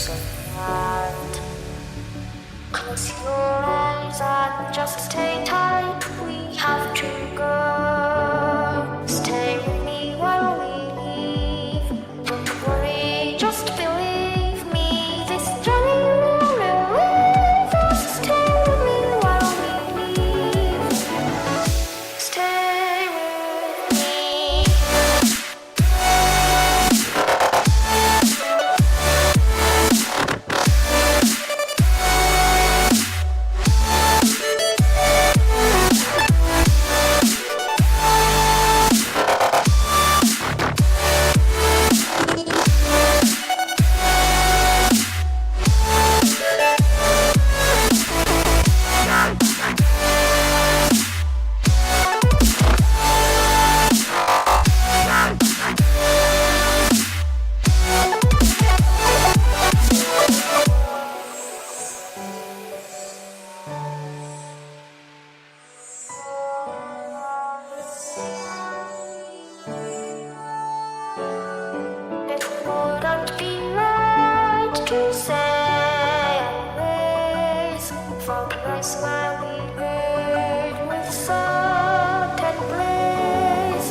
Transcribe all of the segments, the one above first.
and close your eyes and just stay tight. We have to go. Stay with me while we leave. Don't worry, just believe me. This journey will relieve us. Stay with me while we leave. Stay with me. It wouldn't be right to say anyways for the place where we heard with certain place.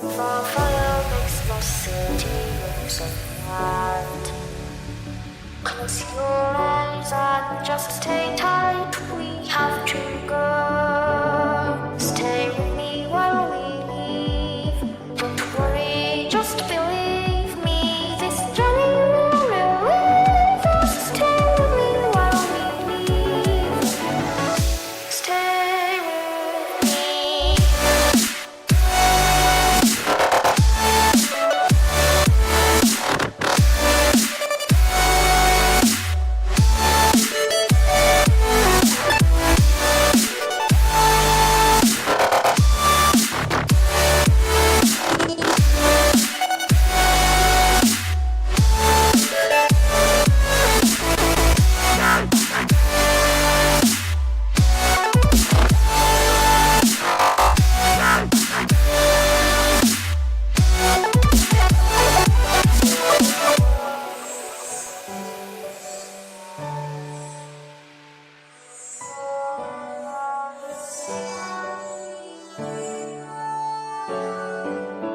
For fire makes the city look so bright. Close your eyes and just stay tight. We have to go. Stay with me while we leave. Don't worry, just believe me. This journey will relieve us. Stay with me while we leave. Stay with me.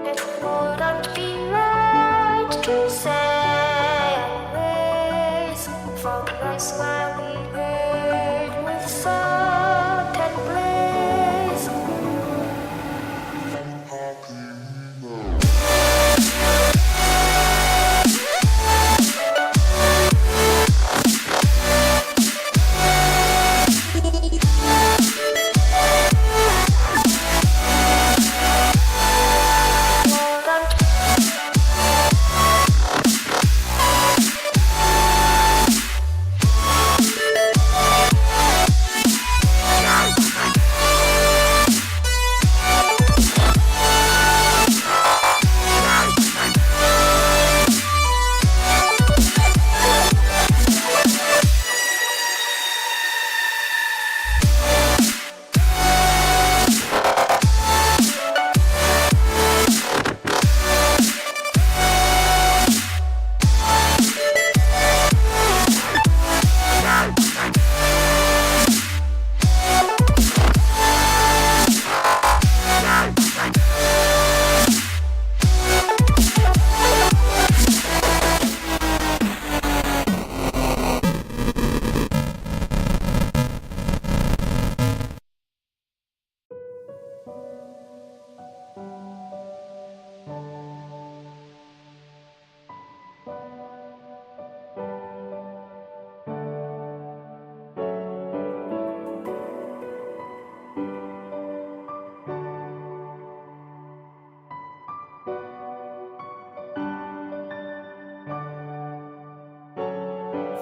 It wouldn't be right to say anyways for the place where we heard with certain place. Wouldn't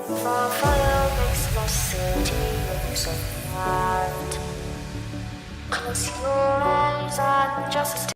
The fire makes the city look so bright. Close your eyes and just